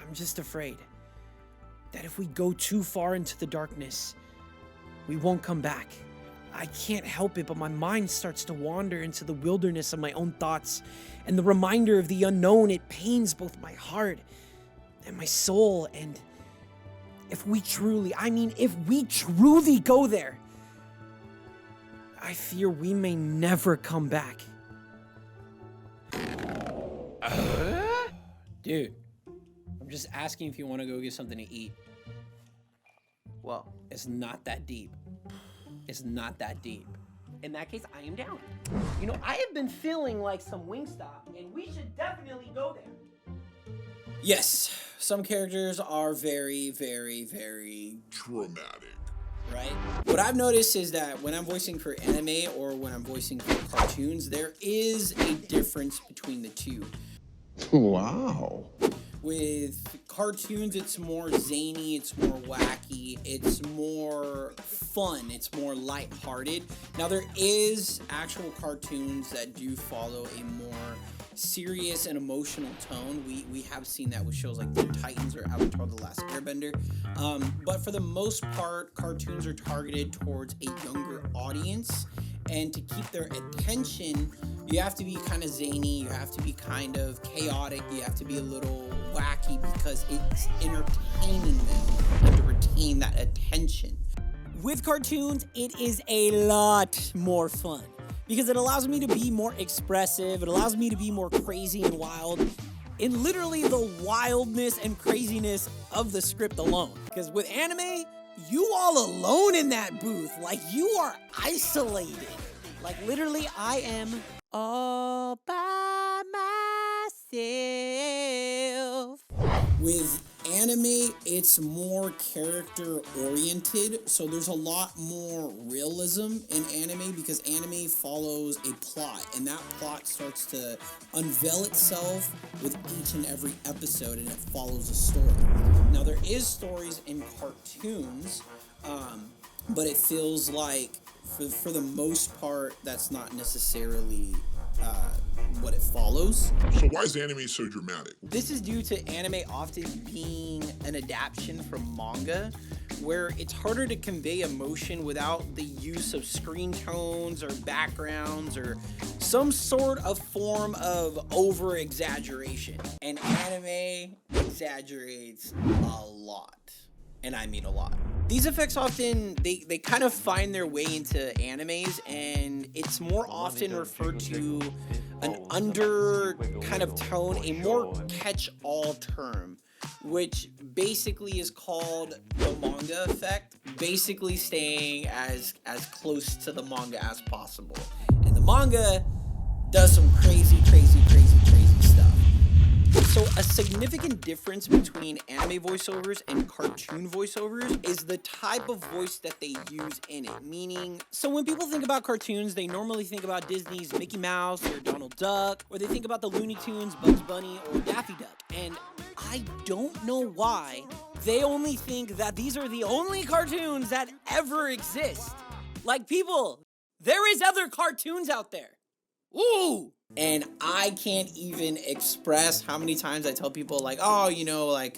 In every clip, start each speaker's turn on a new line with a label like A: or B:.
A: I'm just afraid that if we go too far into the darkness, we won't come back. I can't help it, but my mind starts to wander into the wilderness of my own thoughts, and the reminder of the unknown, it pains both my heart and my soul. And if we truly go there, I fear we may never come back. Dude, I'm just asking if you want to go get something to eat. Well, it's not that deep. It's not that deep. In that case, I am down. You know, I have been feeling like some Wingstop, and we should definitely go there. Yes, some characters are very, very, very
B: dramatic.
A: Right? What I've noticed is that when I'm voicing for anime or when I'm voicing for cartoons, there is a difference between the two.
B: Wow.
A: With cartoons, it's more zany, it's more wacky, it's more fun, it's more lighthearted. Now, there is actual cartoons that do follow a more serious and emotional tone. We have seen that with shows like Teen Titans or Avatar: The Last Airbender. But for the most part, cartoons are targeted towards a younger audience. And to keep their attention, you have to be kind of zany, you have to be kind of chaotic, you have to be a little wacky because it's entertaining them and to retain that attention. With cartoons, it is a lot more fun because it allows me to be more expressive, it allows me to be more crazy and wild in literally the wildness and craziness of the script alone. Because with anime, you all alone in that booth, like you are isolated. Like literally, I am all by myself. With anime, it's more character oriented, so there's a lot more realism in anime because anime follows a plot, and that plot starts to unveil itself with each and every episode, and it follows a story. Now, there is stories in cartoons, but it feels like for the most part, that's not necessarily what it follows.
B: So why is anime so dramatic?
A: This is due to anime often being an adaptation from manga, where it's harder to convey emotion without the use of screen tones or backgrounds or some sort of form of over-exaggeration. And anime exaggerates a lot. And I mean a lot. These effects often, they kind of find their way into animes, and it's more often referred to an under kind of tone, a more catch-all term, which basically is called the manga effect, basically staying as close to the manga as possible. And the manga does some crazy stuff. So a significant difference between anime voiceovers and cartoon voiceovers is the type of voice that they use in it. Meaning, so when people think about cartoons, they normally think about Disney's Mickey Mouse or Donald Duck, or they think about the Looney Tunes, Bugs Bunny, or Daffy Duck. And I don't know why they only think that these are the only cartoons that ever exist. Like, people, there is other cartoons out there. Ooh! And I can't even express how many times I tell people, like, oh, you know, like,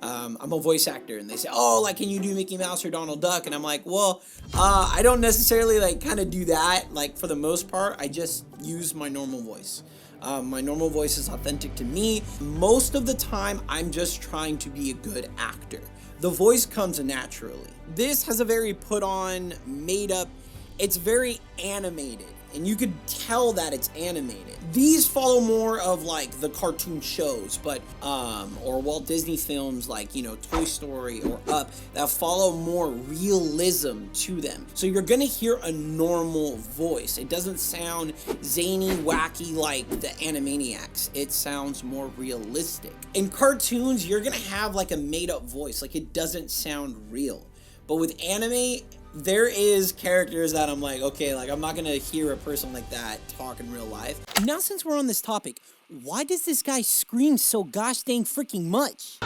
A: I'm a voice actor. And they say, oh, like, can you do Mickey Mouse or Donald Duck? And I'm like, well, I don't necessarily, like, kind of do that. Like, for the most part, I just use my normal voice. My normal voice is authentic to me. Most of the time, I'm just trying to be a good actor. The voice comes naturally. This has a very put on, made up, it's very animated. And you could tell that it's animated. These follow more of like the cartoon shows, but or Walt Disney films like, you know, Toy Story or Up, that follow more realism to them. So you're gonna hear a normal voice. It doesn't sound zany, wacky like the Animaniacs. It sounds more realistic. In cartoons, you're gonna have like a made up voice, like it doesn't sound real. But with anime, there is characters that I'm like, okay, like I'm not gonna hear a person like that talk in real life. Now, since we're on this topic, why does this guy scream so gosh dang freaking much?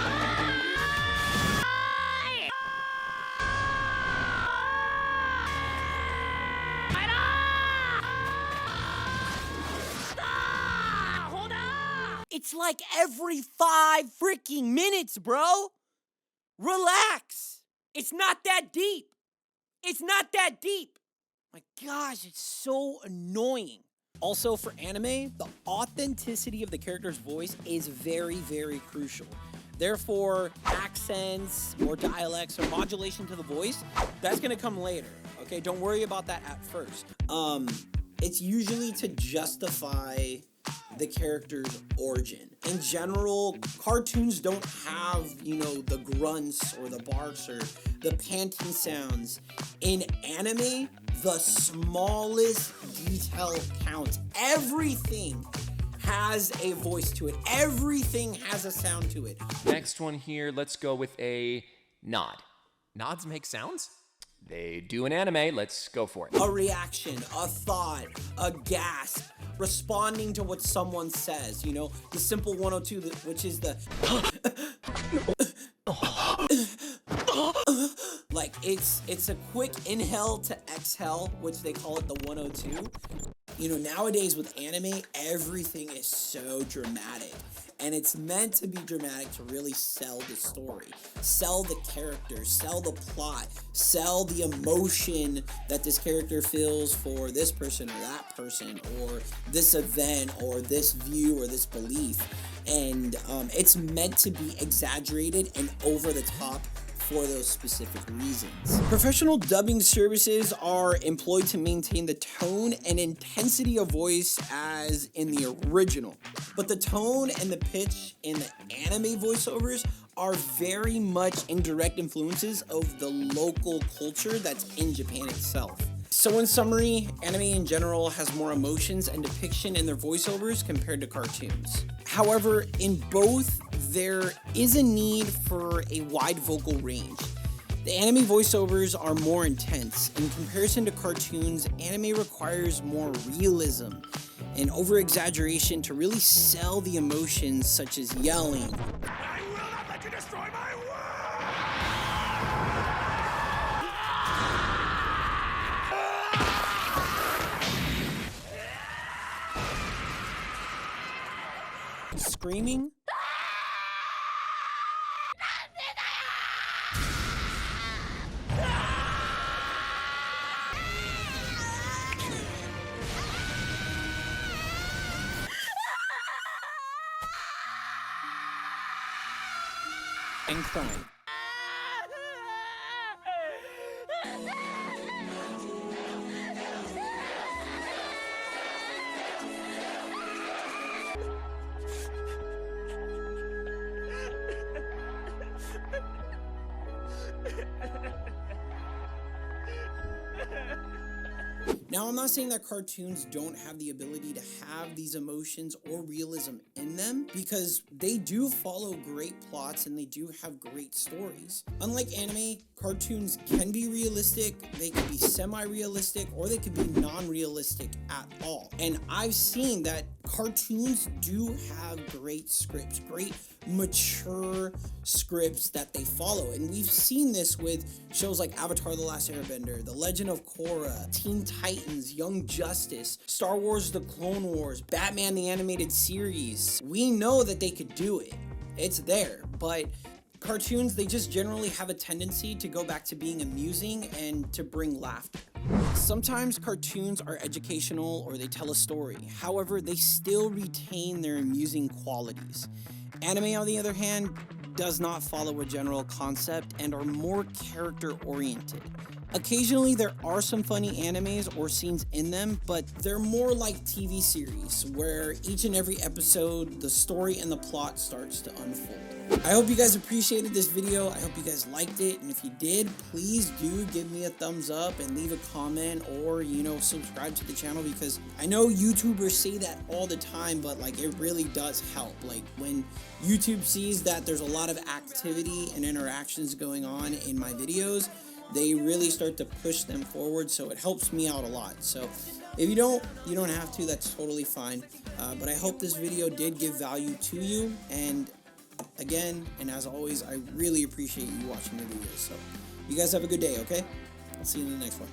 A: It's like every 5 freaking minutes, bro. Relax. It's not that deep. It's not that deep. My gosh, it's so annoying. Also, for anime, the authenticity of the character's voice is very, very crucial. Therefore, accents or dialects or modulation to the voice, that's gonna come later. Okay, don't worry about that at first. It's usually to justify the character's origin. In general, cartoons don't have, the grunts or the barks or the panting sounds. In anime, the smallest detail counts. Everything has a voice to it. Everything has a sound to it.
C: Next one here, let's go with a nod. Nods make sounds? They do in anime, let's go for it.
A: A reaction, a thought, a gasp, responding to what someone says, the simple 102, which is the like it's a quick inhale to exhale, which they call it the 102. Nowadays with anime, everything is so dramatic. And it's meant to be dramatic to really sell the story, sell the character, sell the plot, sell the emotion that this character feels for this person or that person or this event or this view or this belief. And it's meant to be exaggerated and over the top for those specific reasons. Professional dubbing services are employed to maintain the tone and intensity of voice as in the original. But the tone and the pitch in the anime voiceovers are very much indirect influences of the local culture that's in Japan itself. So in summary, anime in general has more emotions and depiction in their voiceovers compared to cartoons. However, in both, there is a need for a wide vocal range. The anime voiceovers are more intense. In comparison to cartoons, anime requires more realism and over-exaggeration to really sell the emotions such as yelling,
D: I will not let you destroy my world!
A: screaming, and crying. Now, I'm not saying that cartoons don't have the ability to have these emotions or realism in them, because they do follow great plots and they do have great stories. Unlike anime, cartoons can be realistic, they can be semi-realistic, or they can be non-realistic at all. And I've seen that cartoons do have great scripts, great mature scripts that they follow. And we've seen this with shows like Avatar: The Last Airbender, The Legend of Korra, Teen Titans, Young Justice, Star Wars: The Clone Wars, Batman the Animated Series. We know that they could do it. It's there, but cartoons, they just generally have a tendency to go back to being amusing and to bring laughter. Sometimes cartoons are educational or they tell a story. However, they still retain their amusing qualities. Anime, on the other hand, does not follow a general concept and are more character-oriented. Occasionally, there are some funny animes or scenes in them, but they're more like TV series, where each and every episode, the story and the plot starts to unfold. I hope you guys appreciated this video. I hope you guys liked it, and if you did, please do give me a thumbs up and leave a comment, or, subscribe to the channel, because I know YouTubers say that all the time, but, it really does help. When YouTube sees that there's a lot of activity and interactions going on in my videos, they really start to push them forward, so it helps me out a lot. So if you don't have to, that's totally fine. But I hope this video did give value to you, and again, and as always, I really appreciate you watching the videos. So you guys have a good day, okay? I'll see you in the next one.